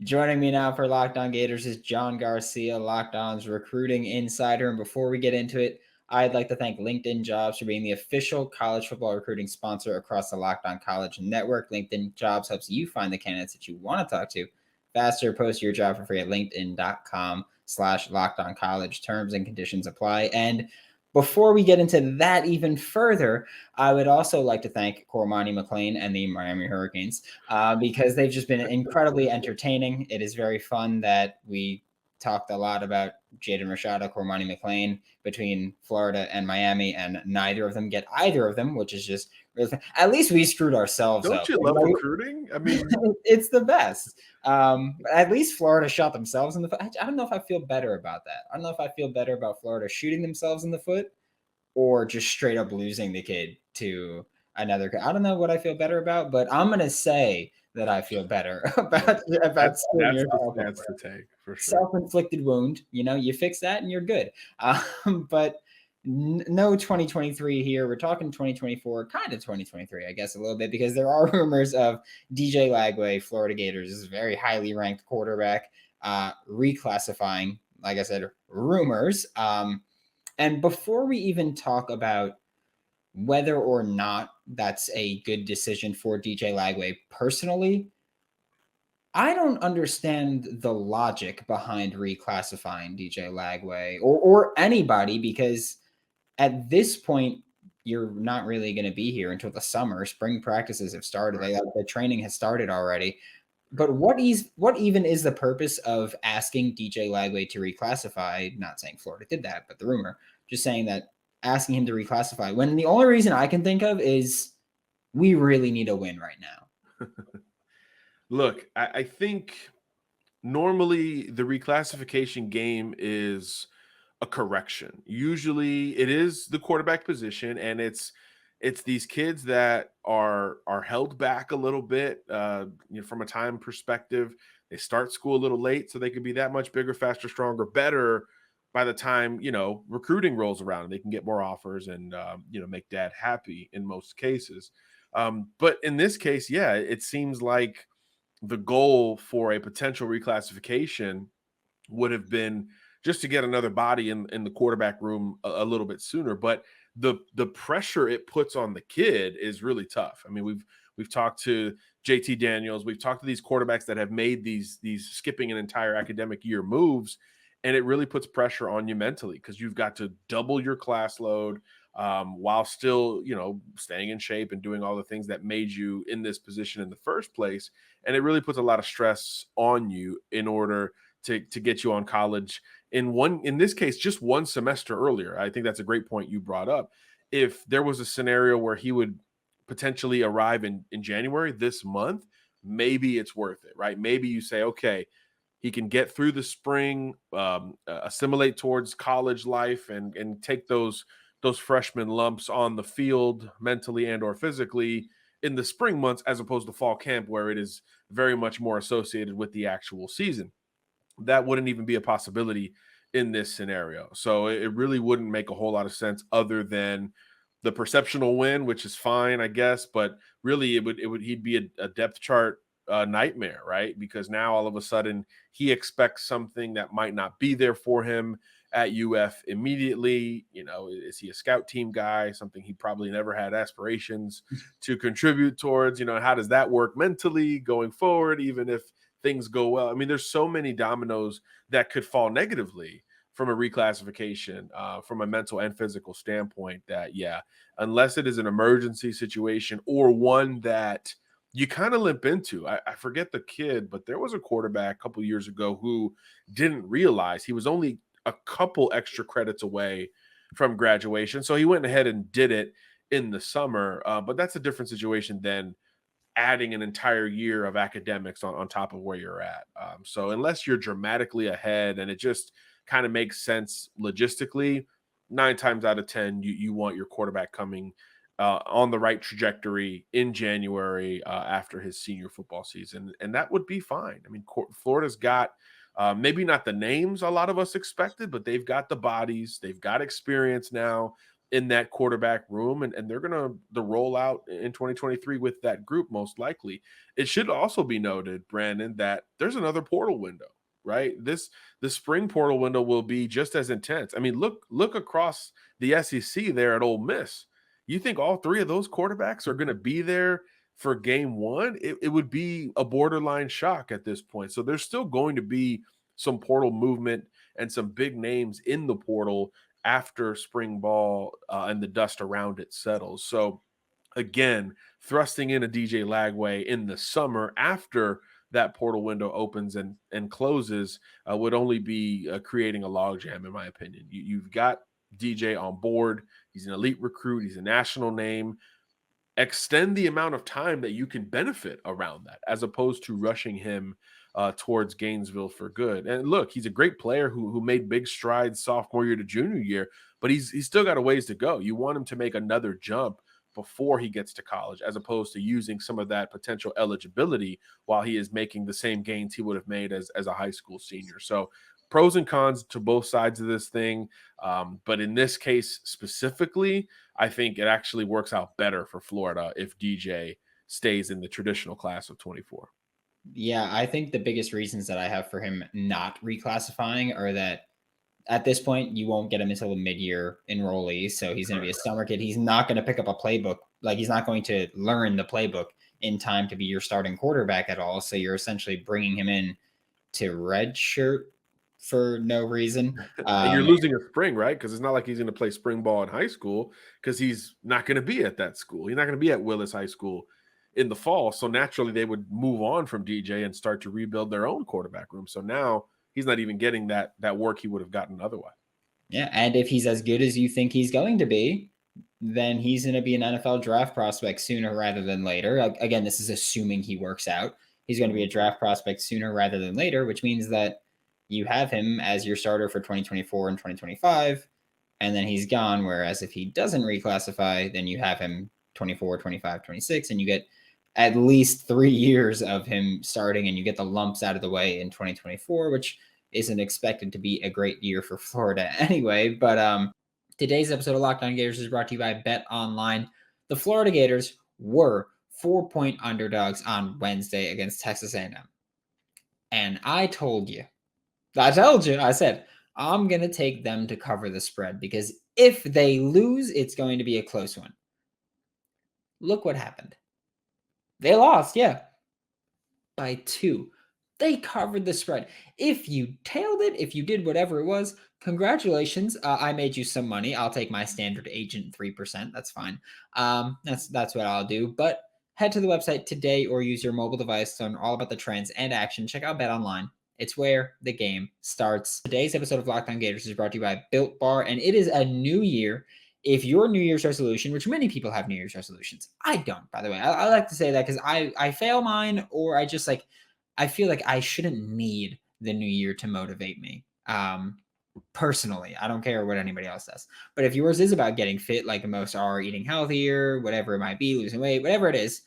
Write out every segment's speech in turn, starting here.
Joining me now for Locked On Gators is John Garcia, Locked On's recruiting insider. And before we get into it, I'd like to thank LinkedIn Jobs for being the official college football recruiting sponsor across the Locked On College Network. LinkedIn Jobs helps you find the candidates that you want to talk to faster. Post your job for free at linkedin.com/LockedOnCollege. Terms and conditions apply. And before we get into that even further, I would also like to thank Cormani McLean and the Miami Hurricanes because they've just been incredibly entertaining. It is very fun that we talked a lot about Jaden Rashada, Cormani McLean between Florida and Miami, and neither of them get either of them, which is just really fun. At least we screwed ourselves Don't up. you love recruiting? I mean, it's the best. At least Florida shot themselves in the foot. I don't know if I feel better about that. I don't know if I feel better about Florida shooting themselves in the foot or just straight up losing the kid to another. I don't know what I feel better about, but I'm gonna say that I feel better about that's the take for sure. Self-inflicted wound. You fix that and you're good. But no 2023 here. We're talking 2024, kind of 2023, I guess, a little bit, because there are rumors of DJ Lagway, Florida Gators, is a very highly ranked quarterback, reclassifying. Like I said, rumors. And before we even talk about whether or not that's a good decision for DJ Lagway personally, I don't understand the logic behind reclassifying DJ Lagway or anybody, because at this point, you're not really going to be here until the summer. Spring practices have started. Right. The training has started already. But what even is the purpose of asking DJ Lagway to reclassify? Not saying Florida did that, but the rumor, just saying that, asking him to reclassify, when the only reason I can think of is we really need a win right now. Look, I think normally the reclassification game is a correction. Usually it is the quarterback position, and it's these kids that are held back a little bit from a time perspective. They start school a little late so they could be that much bigger, faster, stronger, better by the time recruiting rolls around, and they can get more offers and make dad happy in most cases. But in this case, yeah, it seems like the goal for a potential reclassification would have been just to get another body in the quarterback room a little bit sooner. But the pressure it puts on the kid is really tough. I mean, we've talked to JT Daniels, we've talked to these quarterbacks that have made these skipping an entire academic year moves, and it really puts pressure on you mentally, because you've got to double your class load while still, staying in shape and doing all the things that made you in this position in the first place. And it really puts a lot of stress on you in order to get you on college in this case, just one semester earlier. I think that's a great point you brought up. If there was a scenario where he would potentially arrive in January this month, maybe it's worth it, right? Maybe you say, okay, he can get through the spring, assimilate towards college life, and take those freshman lumps on the field mentally and or physically in the spring months, as opposed to fall camp, where it is very much more associated with the actual season. That wouldn't even be a possibility in this scenario. So it really wouldn't make a whole lot of sense, other than the perceptional win, which is fine, I guess. But really, he'd be a depth chart nightmare, right? Because now all of a sudden he expects something that might not be there for him at UF immediately. Is he a scout team guy? Something he probably never had aspirations to contribute towards. How does that work mentally going forward, even if things go well? I mean, there's so many dominoes that could fall negatively from a reclassification, from a mental and physical standpoint, that, yeah, unless it is an emergency situation or one that you kind of limp into. I forget the kid, but there was a quarterback a couple years ago who didn't realize he was only a couple extra credits away from graduation. So he went ahead and did it in the summer. But that's a different situation than adding an entire year of academics on top of where you're at. So unless you're dramatically ahead and it just kind of makes sense logistically, 9 times out of 10, you want your quarterback coming on the right trajectory in January after his senior football season. And that would be fine. I mean, Florida's got maybe not the names a lot of us expected, but they've got the bodies, they've got experience now. in that quarterback room, and they're going to the rollout in 2023 with that group most likely. It should also be noted, Brandon, that there's another portal window, right? The spring portal window will be just as intense. I mean, look across the SEC there at Ole Miss. You think all three of those quarterbacks are going to be there for game one? It would be a borderline shock at this point. So there's still going to be some portal movement and some big names in the portal after spring ball and the dust around it settles. So again, thrusting in a DJ Lagway in the summer after that portal window opens and closes would only be creating a logjam, in my opinion. You've got DJ on board. He's an elite recruit. He's a national name. Extend the amount of time that you can benefit around that, as opposed to rushing him towards Gainesville for good. And look, he's a great player who made big strides sophomore year to junior year, but he's still got a ways to go. You want him to make another jump before he gets to college, as opposed to using some of that potential eligibility while he is making the same gains he would have made as a high school senior. So pros and cons to both sides of this thing. But in this case specifically, I think it actually works out better for Florida if DJ stays in the traditional class of 24. Yeah, I think the biggest reasons that I have for him not reclassifying are that at this point, you won't get him until a mid-year enrollee. So he's going to be a summer kid. He's not going to pick up a playbook. Like, he's not going to learn the playbook in time to be your starting quarterback at all. So you're essentially bringing him in to redshirt for no reason. And you're losing a spring, right? Because it's not like he's going to play spring ball in high school, because he's not going to be at that school. He's not going to be at Willis High School in the fall. So naturally, they would move on from DJ and start to rebuild their own quarterback room. So now he's not even getting that work he would have gotten otherwise. Yeah, and if he's as good as you think he's going to be, then he's going to be an NFL draft prospect sooner rather than later. Again, this is assuming he works out. He's going to be a draft prospect sooner rather than later, which means that you have him as your starter for 2024 and 2025, and then he's gone. Whereas if he doesn't reclassify, then you have him 24, 25, 26, and you get at least 3 years of him starting, and you get the lumps out of the way in 2024, which isn't expected to be a great year for Florida anyway. But today's episode of Locked On Gators is brought to you by BetOnline. The Florida Gators were 4-point underdogs on Wednesday against Texas A&M. And I said, I'm going to take them to cover the spread, because if they lose, it's going to be a close one. Look what happened. They lost, yeah, by 2. They covered the spread. If you tailed it, if you did whatever it was, congratulations. I made you some money. I'll take my standard agent 3%. That's fine. That's what I'll do. But head to the website today or use your mobile device to learn all about the trends and action. Check out BetOnline. It's where the game starts. Today's episode of Locked On Gators is brought to you by Built Bar, and it is a new year. If your New Year's resolution, which many people have New Year's resolutions, I don't, by the way. I like to say that because I fail mine, or I just I feel like I shouldn't need the new year to motivate me. Personally, I don't care what anybody else does. But if yours is about getting fit, like most are, eating healthier, whatever it might be, losing weight, whatever it is,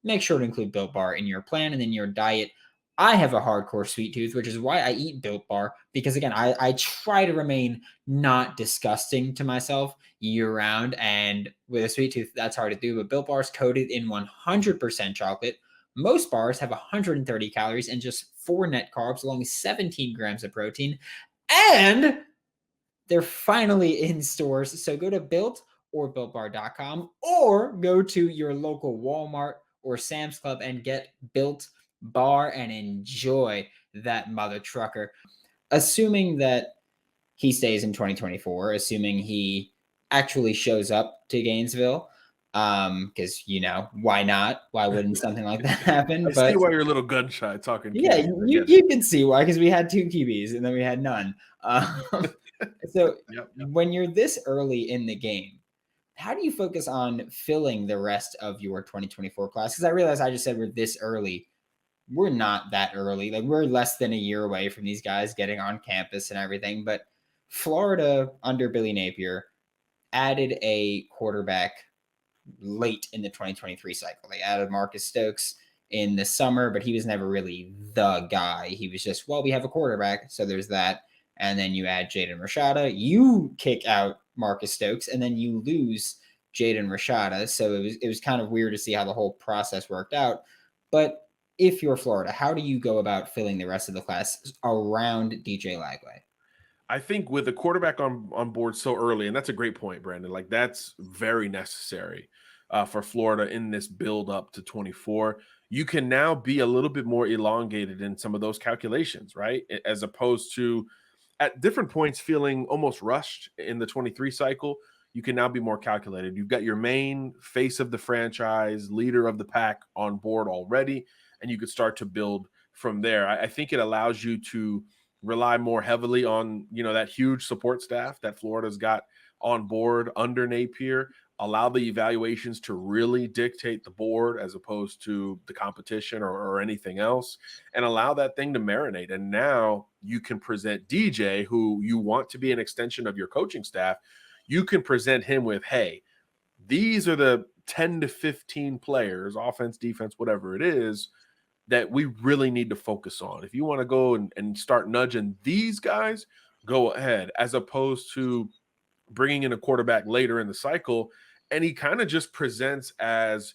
make sure to include Built Bar in your plan and in your diet. I have a hardcore sweet tooth, which is why I eat Built Bar, because again, I try to remain not disgusting to myself year round. And with a sweet tooth, that's hard to do. But Built Bar is coated in 100% chocolate. Most bars have 130 calories and just 4 net carbs, along with 17 grams of protein. And they're finally in stores. So go to Built or BuiltBar.com, or go to your local Walmart or Sam's Club and get Built Bar and enjoy that mother trucker. Assuming that he stays in 2024, assuming he actually shows up to Gainesville, because why not? Why wouldn't something like that happen? I see why you're a little gun shy talking. Yeah, you can see why, because we had 2 QBs and then we had none. So Yep. When you're this early in the game, how do you focus on filling the rest of your 2024 class? Because I realize I just said we're this early. We're not that early. Like, we're less than a year away from these guys getting on campus and everything. But Florida, under Billy Napier, added a quarterback late in the 2023 cycle. They added Marcus Stokes in the summer, but he was never really the guy. He was just, well, we have a quarterback, so there's that. And then you add Jaden Rashada. You kick out Marcus Stokes, and then you lose Jaden Rashada. So it was kind of weird to see how the whole process worked out. But if you're Florida, how do you go about filling the rest of the class around DJ Lagway? I think with a quarterback on board so early, and that's a great point, Brandon. Like that's very necessary for Florida in this build up to 24. You can now be a little bit more elongated in some of those calculations, right? As opposed to at different points feeling almost rushed in the 23 cycle. You can now be more calculated. You've got your main face of the franchise, leader of the pack on board already, and you could start to build from there. I think it allows you to rely more heavily on, that huge support staff that Florida's got on board under Napier, allow the evaluations to really dictate the board as opposed to the competition or anything else, and allow that thing to marinate. And now you can present DJ, who you want to be an extension of your coaching staff. You can present him with, hey, these are the 10 to 15 players, offense, defense, whatever it is, that we really need to focus on. If you want to go and start nudging these guys, go ahead, as opposed to bringing in a quarterback later in the cycle. And he kind of just presents as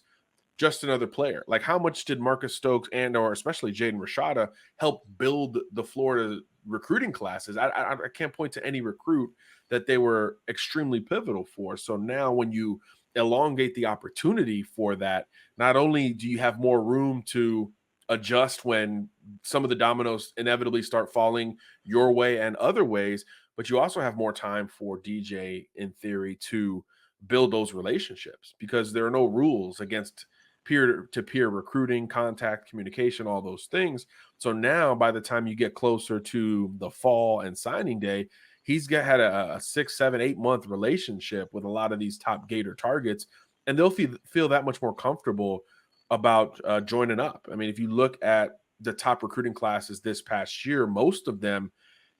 just another player. Like, how much did Marcus Stokes or especially Jaden Rashada help build the Florida recruiting classes? I can't point to any recruit that they were extremely pivotal for. So now when you elongate the opportunity for that, not only do you have more room to adjust when some of the dominoes inevitably start falling your way and other ways, but you also have more time for DJ, in theory, to build those relationships, because there are no rules against peer-to-peer recruiting, contact, communication, all those things. So now by the time you get closer to the fall and signing day, he's had a 6, 7, 8 month relationship with a lot of these top Gator targets, and they'll feel that much more comfortable about joining up. I mean, if you look at the top recruiting classes this past year, most of them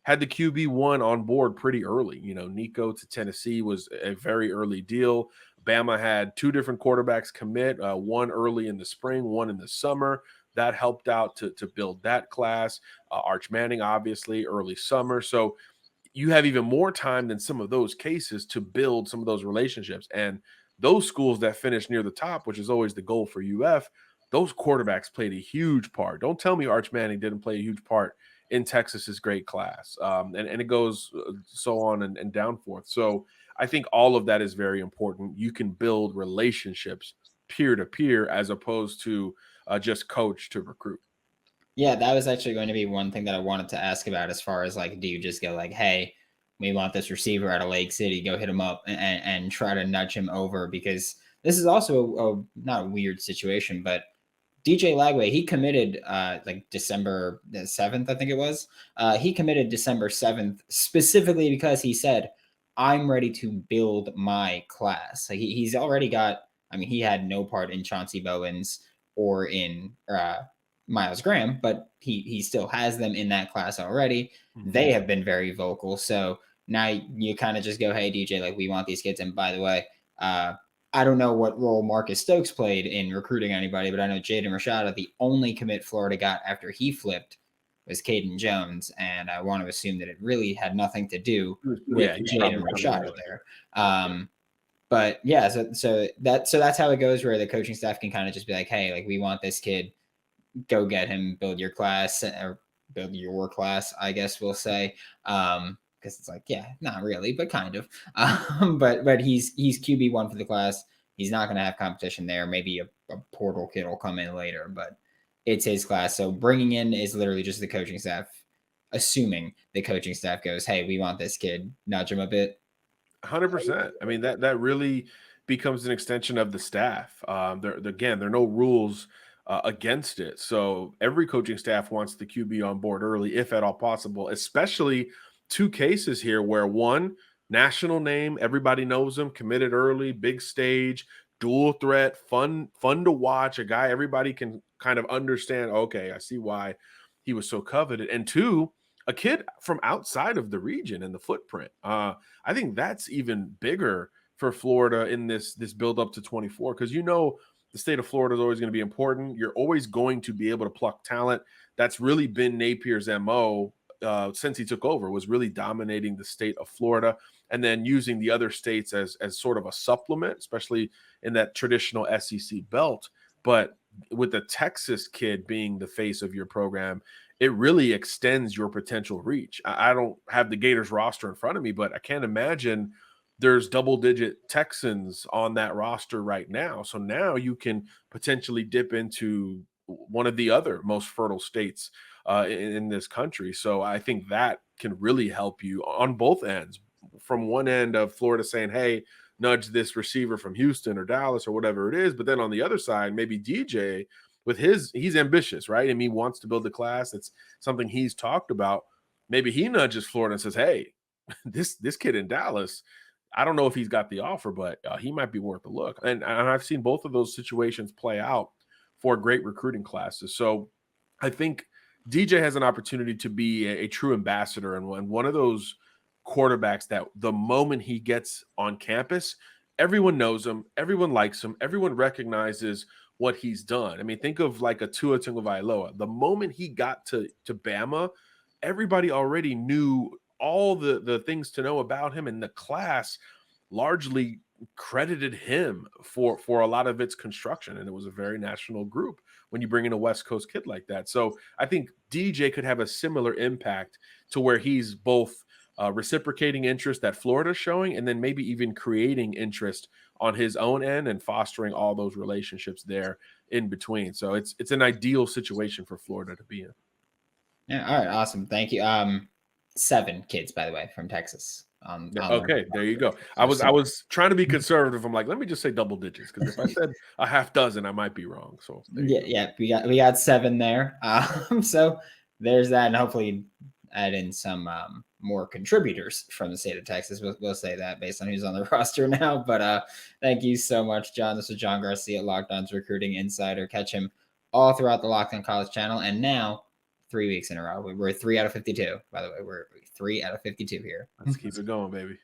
had the QB1 on board pretty early. Nico to Tennessee was a very early deal. Bama had 2 different quarterbacks commit, one early in the spring, one in the summer. That helped out to build that class. Arch Manning, obviously, early summer. So you have even more time than some of those cases to build some of those relationships. And those schools that finish near the top, which is always the goal for UF, those quarterbacks played a huge part. Don't tell me Arch Manning didn't play a huge part in Texas's great class. And it goes so on and down forth. So I think all of that is very important. You can build relationships peer-to-peer as opposed to just coach to recruit. Yeah, that was actually going to be one thing that I wanted to ask about, as far as like, do you just go like, hey, we want this receiver out of Lake City, go hit him up and try to nudge him over? Because this is also not a weird situation, but DJ Lagway, he committed like December 7th, I think it was. He committed December 7th specifically because he said, I'm ready to build my class. Like he's already got, he had no part in Chauncey Bowens or in Miles Graham, but he still has them in that class already. Mm-hmm. They have been very vocal. So now you kind of just go, hey, DJ, like, we want these kids. And by the way, I don't know what role Marcus Stokes played in recruiting anybody, but I know Jaden Rashada, the only commit Florida got after he flipped was Caden Jones. And I want to assume that it really had nothing to do with Jaden Rashada there. But yeah, so that's how it goes, where the coaching staff can kind of just be like, hey, like, we want this kid, go get him, build your class, or build your class, I guess we'll say. Because it's like, yeah, not really, but kind of. But he's QB1 for the class. He's not going to have competition there. Maybe a portal kid will come in later, but it's his class. So bringing in is literally just the coaching staff, assuming the coaching staff goes, hey, we want this kid, nudge him a bit. 100%. I mean, that really becomes an extension of the staff. There are no rules against it. So every coaching staff wants the QB on board early, if at all possible, especially 2 cases here where one, national name, everybody knows him, committed early, big stage, dual threat, fun to watch, a guy everybody can kind of understand, okay, I see why he was so coveted. And 2, a kid from outside of the region and the footprint. I think that's even bigger for Florida in this build up to 24, because the state of Florida is always going to be important. You're always going to be able to pluck talent. That's really been Napier's MO since he took over was really dominating the state of Florida, and then using the other states as sort of a supplement, especially in that traditional SEC belt. But with the Texas kid being the face of your program, it really extends your potential reach. I don't have the Gators roster in front of me, but I can't imagine there's double-digit Texans on that roster right now. So now you can potentially dip into one of the other most fertile states in this country. So I think that can really help you on both ends. From one end of Florida saying, hey, nudge this receiver from Houston or Dallas or whatever it is. But then on the other side, maybe DJ with he's ambitious, right? And he wants to build a class. It's something he's talked about. Maybe he nudges Florida and says, hey, this kid in Dallas, I don't know if he's got the offer, but he might be worth a look. And I've seen both of those situations play out for great recruiting classes. So I think DJ has an opportunity to be a true ambassador and one of those quarterbacks that the moment he gets on campus, everyone knows him, everyone likes him, everyone recognizes what he's done. I mean, think of like a Tua Tagovailoa. The moment he got to Bama, everybody already knew all the things to know about him, and the class largely credited him for a lot of its construction, and it was a very national group when you bring in a West Coast kid like that. So I think DJ could have a similar impact to where he's both reciprocating interest that Florida's showing, and then maybe even creating interest on his own end and fostering all those relationships there in between. So it's an ideal situation for Florida to be in. Yeah. All right. Awesome. Thank you. 7 kids, by the way, from Texas. Okay, there you go. I was trying to be conservative. I'm like, let me just say double digits, because if I said a half dozen, I might be wrong. So yeah, we got 7 there. So there's that, and hopefully add in some more contributors from the state of Texas. We'll say that based on who's on the roster now. But thank you so much, John. This is John Garcia, Locked On's Recruiting Insider. Catch him all throughout the Locked On College channel, and now 3 weeks in a row. We're 3 out of 52. By the way, we're 3 out of 52 here. Let's keep it going, baby.